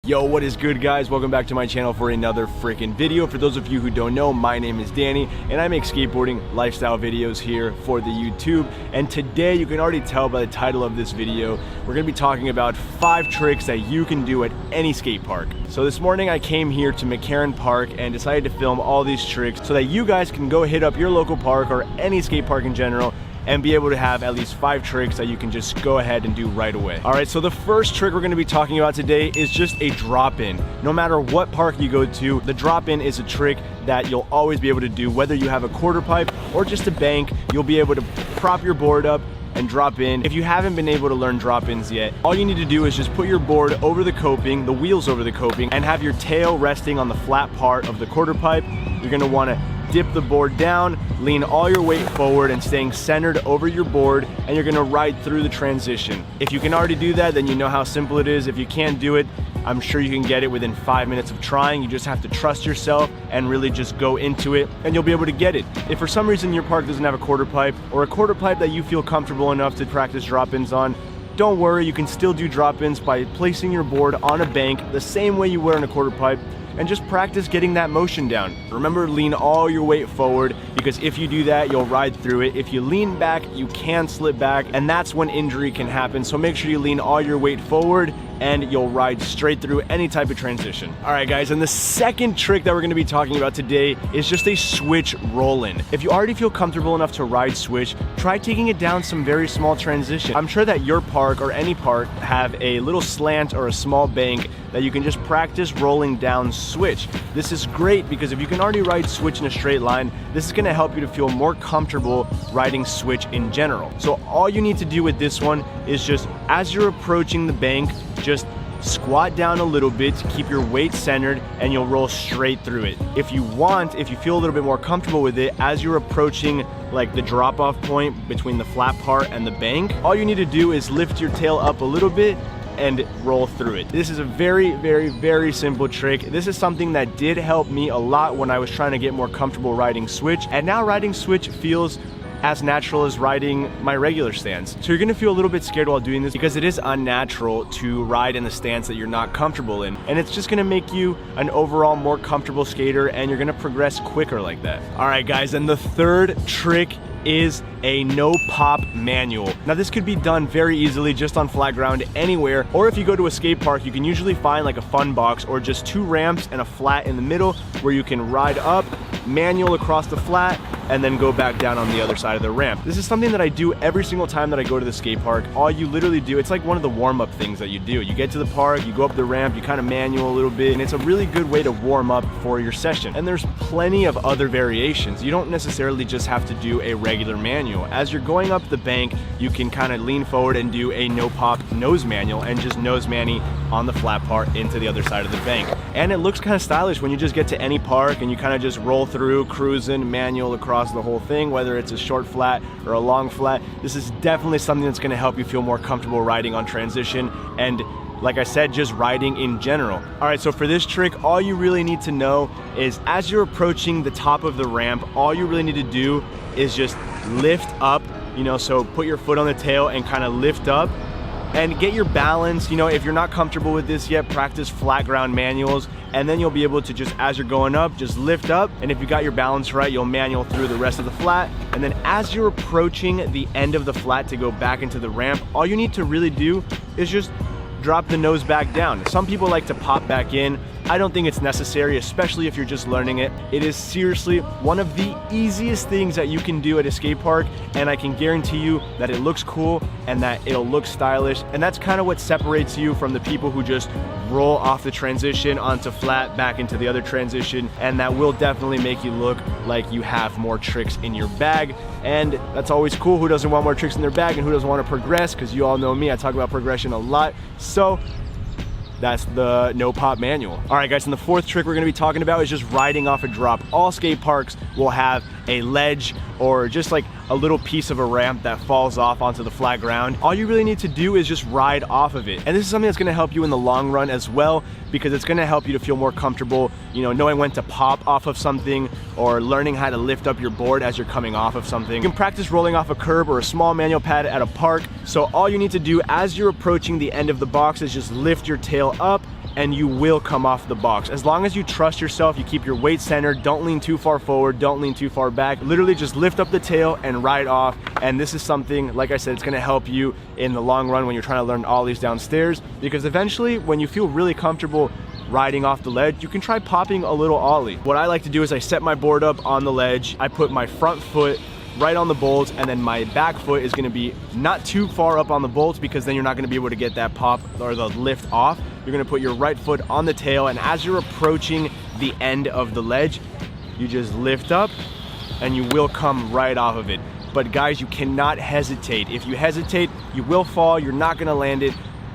Yo, what is good, guys? Welcome back to my channel for another freaking video. For those of you who don't know, my name is Danny and I make skateboarding lifestyle videos here for the YouTube. And today, you can already tell by the title of this video, we're gonna be talking about 5 tricks that you can do at any skate park. So this morning I came here to Mccaren Park and decided to film all these tricks so that you guys can go hit up your local park or any skate park in general and be able to have at least 5 tricks that you can just go ahead and do right away. All right, so the first trick we're gonna be talking about today is just a drop-in. No matter what park you go to, the drop-in is a trick that you'll always be able to do. Whether you have a quarter pipe or just a bank, you'll be able to prop your board up and drop in. If you haven't been able to learn drop-ins yet, all you need to do is just put your board over the coping, the wheels over the coping, and have your tail resting on the flat part of the quarter pipe. You're gonna wanna dip the board down, lean all your weight forward and staying centered over your board, and you're gonna ride through the transition. If you can already do that, then you know how simple it is. If you can't do it, I'm sure you can get it within 5 minutes of trying. You just have to trust yourself and really just go into it, and you'll be able to get it. If for some reason your park doesn't have a quarter pipe, or a quarter pipe that you feel comfortable enough to practice drop-ins on, don't worry, you can still do drop-ins by placing your board on a bank the same way you would on a quarter pipe, and just practice getting that motion down. Remember, lean all your weight forward, because if you do that, you'll ride through it. If you lean back, you can slip back, and that's when injury can happen. So make sure you lean all your weight forward and you'll ride straight through any type of transition. All right, guys, and the second trick that we're gonna be talking about today is just a switch roll-in. If you already feel comfortable enough to ride switch, try taking it down some very small transition. I'm sure that your park or any park have a little slant or a small bank that you can just practice rolling down switch. This is great because if you can already ride switch in a straight line, this is gonna help you to feel more comfortable riding switch in general. So all you need to do with this one is just, as you're approaching the bank, just squat down a little bit to keep your weight centered, and you'll roll straight through it. If you feel a little bit more comfortable with it, as you're approaching like the drop-off point between the flat part and the bank, all you need to do is lift your tail up a little bit and roll through it. This is a very, very, very simple trick. This is something that did help me a lot when I was trying to get more comfortable riding switch, and now riding switch feels as natural as riding my regular stance. So you're gonna feel a little bit scared while doing this because it is unnatural to ride in the stance that you're not comfortable in. And it's just gonna make you an overall more comfortable skater, and you're gonna progress quicker like that. All right, guys, and the third trick is a no pop manual. Now this could be done very easily just on flat ground anywhere, or if you go to a skate park, you can usually find like a fun box or just 2 ramps and a flat in the middle where you can ride up, manual across the flat, and then go back down on the other side of the ramp. This is something that I do every single time that I go to the skate park. All you literally do, it's like one of the warm-up things that you do. You get to the park, you go up the ramp, you kind of manual a little bit, and it's a really good way to warm up for your session. And there's plenty of other variations. You don't necessarily just have to do a regular manual. As you're going up the bank, you can kind of lean forward and do a no pop nose manual and just nose manny on the flat part into the other side of the bank. And it looks kind of stylish when you just get to any park and you kind of just roll through, cruising, manual across the whole thing, whether it's a short flat or a long flat. This is definitely something that's going to help you feel more comfortable riding on transition, and like I said, just riding in general. All right, so for this trick, all you really need to know is as you're approaching the top of the ramp, all you really need to do is just lift up, so put your foot on the tail and kind of lift up and get your balance. If you're not comfortable with this yet, practice flat ground manuals, and then you'll be able to just, as you're going up, just lift up, and if you got your balance right, you'll manual through the rest of the flat. And then as you're approaching the end of the flat to go back into the ramp, all you need to really do is just drop the nose back down. Some people like to pop back in. I don't think it's necessary, especially if you're just learning it. It is seriously one of the easiest things that you can do at a skate park, and I can guarantee you that it looks cool and that it'll look stylish, and that's kind of what separates you from the people who just roll off the transition onto flat back into the other transition, and that will definitely make you look like you have more tricks in your bag. And that's always cool. Who doesn't want more tricks in their bag, and who doesn't want to progress? Because you all know me, I talk about progression a lot. So that's the no pop manual. All right, guys, and the fourth trick we're gonna be talking about is just riding off a drop. All skate parks will have a ledge or just like a little piece of a ramp that falls off onto the flat ground. All you really need to do is just ride off of it. And this is something that's gonna help you in the long run as well, because it's gonna help you to feel more comfortable, knowing when to pop off of something or learning how to lift up your board as you're coming off of something. You can practice rolling off a curb or a small manual pad at a park. So all you need to do as you're approaching the end of the box is just lift your tail up and you will come off the box. As long as you trust yourself, you keep your weight centered, don't lean too far forward, don't lean too far back. Literally just lift up the tail and ride off. And this is something, like I said, it's gonna help you in the long run when you're trying to learn ollies downstairs, because eventually when you feel really comfortable riding off the ledge, you can try popping a little ollie. What I like to do is I set my board up on the ledge, I put my front foot right on the bolts, and then my back foot is gonna be not too far up on the bolts, because then you're not gonna be able to get that pop or the lift off. You're gonna put your right foot on the tail, and as you're approaching the end of the ledge, you just lift up and you will come right off of it. But guys, you cannot hesitate. If you hesitate, you will fall, you're not gonna land it.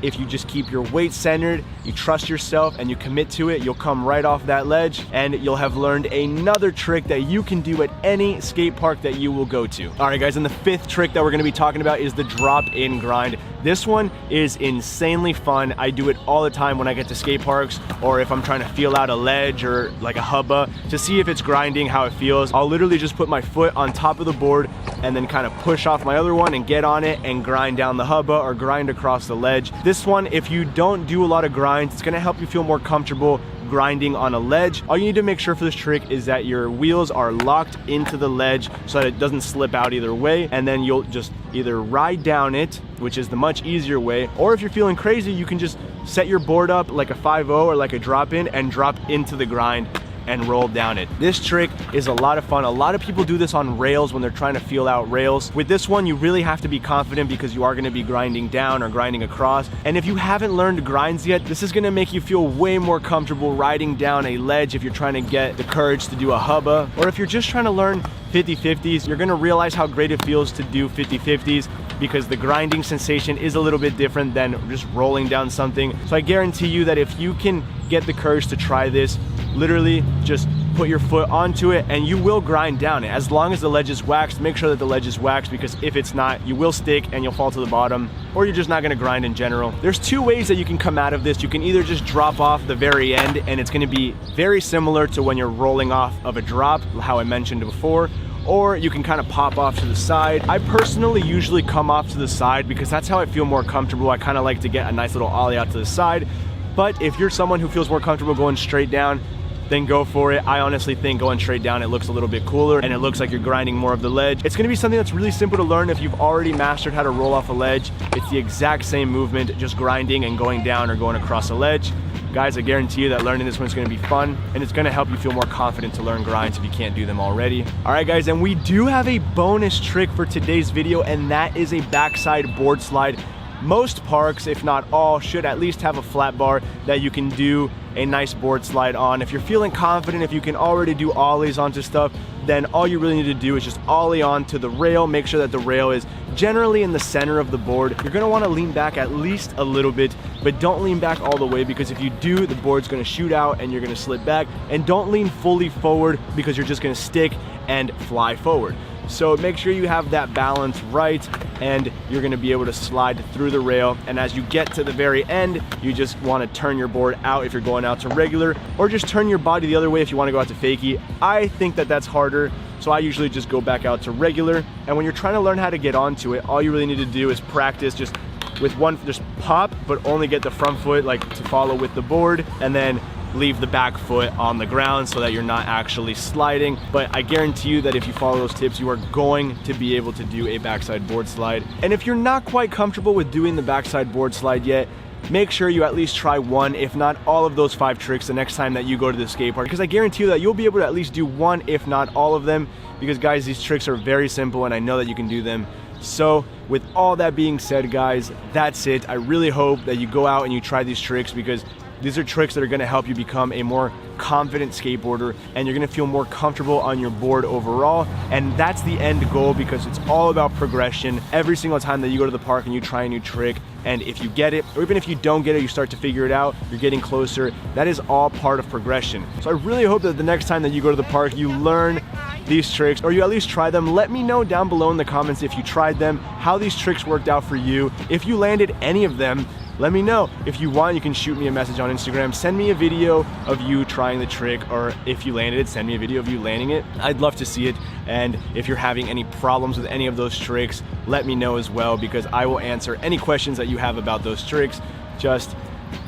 If you just keep your weight centered, you trust yourself, and you commit to it, you'll come right off that ledge, and you'll have learned another trick that you can do at any skate park that you will go to. All right, guys, and the fifth trick that we're gonna be talking about is the drop-in grind. This one is insanely fun. I do it all the time when I get to skate parks, or if I'm trying to feel out a ledge or like a hubba to see if it's grinding, how it feels. I'll literally just put my foot on top of the board and then kind of push off my other one and get on it and grind down the hubba or grind across the ledge. This one, if you don't do a lot of grinds, it's gonna help you feel more comfortable grinding on a ledge. All you need to make sure for this trick is that your wheels are locked into the ledge so that it doesn't slip out either way, and then you'll just either ride down it, which is the much easier way, or if you're feeling crazy, you can just set your board up like a 5-0 or like a drop-in and drop into the grind and roll down it. This trick is a lot of fun. A lot of people do this on rails when they're trying to feel out rails. With this one, you really have to be confident because you are gonna be grinding down or grinding across. And if you haven't learned grinds yet, this is gonna make you feel way more comfortable riding down a ledge if you're trying to get the courage to do a hubba, or if you're just trying to learn 50-50s, you're gonna realize how great it feels to do 50-50s, because the grinding sensation is a little bit different than just rolling down something. So I guarantee you that if you can get the courage to try this, literally just put your foot onto it and you will grind down it. As long as the ledge is waxed, make sure that the ledge is waxed, because if it's not, you will stick and you'll fall to the bottom, or you're just not gonna grind in general. There's two ways that you can come out of this. You can either just drop off the very end, and it's gonna be very similar to when you're rolling off of a drop, how I mentioned before, or you can kind of pop off to the side. I personally usually come off to the side because that's how I feel more comfortable. I kind of like to get a nice little ollie out to the side. But if you're someone who feels more comfortable going straight down, then go for it. I honestly think going straight down, it looks a little bit cooler and it looks like you're grinding more of the ledge. It's gonna be something that's really simple to learn if you've already mastered how to roll off a ledge. It's the exact same movement, just grinding and going down or going across a ledge. Guys, I guarantee you that learning this one's gonna be fun, and it's gonna help you feel more confident to learn grinds if you can't do them already. All right, guys, and we do have a bonus trick for today's video, and that is a backside board slide. Most parks, if not all, should at least have a flat bar that you can do a nice board slide on. If you're feeling confident, if you can already do ollies onto stuff, then all you really need to do is just ollie onto the rail. Make sure that the rail is generally in the center of the board. You're gonna wanna lean back at least a little bit, but don't lean back all the way, because if you do, the board's gonna shoot out and you're gonna slip back. And don't lean fully forward, because you're just gonna stick and fly forward. So make sure you have that balance right, and you're gonna be able to slide through the rail. And as you get to the very end, you just wanna turn your board out if you're going out to regular, or just turn your body the other way if you wanna go out to fakie. I think that that's harder, so I usually just go back out to regular. And when you're trying to learn how to get onto it, all you really need to do is practice just with one, just pop, but only get the front foot like to follow with the board, and then leave the back foot on the ground so that you're not actually sliding. But I guarantee you that if you follow those tips, you are going to be able to do a backside board slide. And if you're not quite comfortable with doing the backside board slide yet, make sure you at least try one, if not all of those 5 tricks the next time that you go to the skate park, because I guarantee you that you'll be able to at least do one, if not all of them, because guys, these tricks are very simple and I know that you can do them. So with all that being said, guys, that's it. I really hope that you go out and you try these tricks, because these are tricks that are gonna help you become a more confident skateboarder, and you're gonna feel more comfortable on your board overall. And that's the end goal, because it's all about progression. Every single time that you go to the park and you try a new trick, and if you get it, or even if you don't get it, you start to figure it out, you're getting closer. That is all part of progression. So I really hope that the next time that you go to the park, you learn these tricks, or you at least try them. Let me know down below in the comments if you tried them, how these tricks worked out for you. If you landed any of them, let me know. If you want, you can shoot me a message on Instagram. Send me a video of you trying the trick, or if you landed it, send me a video of you landing it. I'd love to see it. And if you're having any problems with any of those tricks, let me know as well, because I will answer any questions that you have about those tricks. Just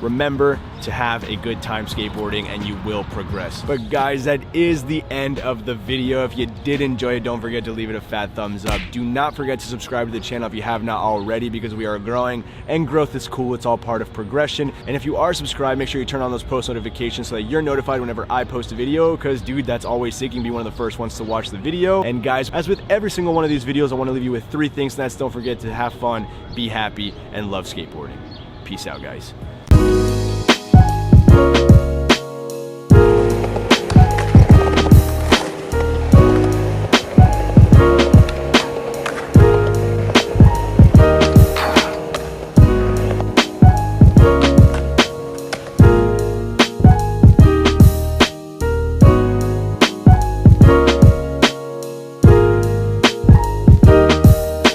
remember to have a good time skateboarding and you will progress. But guys, that is the end of the video. If you did enjoy it, don't forget to leave it a fat thumbs up. Do not forget to subscribe to the channel if you have not already, because we are growing and growth is cool. It's all part of progression. And if you are subscribed, make sure you turn on those post notifications so that you're notified whenever I post a video, because dude, that's always sick. You can be one of the first ones to watch the video. And guys, as with every single one of these videos, I want to leave you with 3 things, and that's don't forget to have fun, be happy, and love skateboarding. Peace out, guys.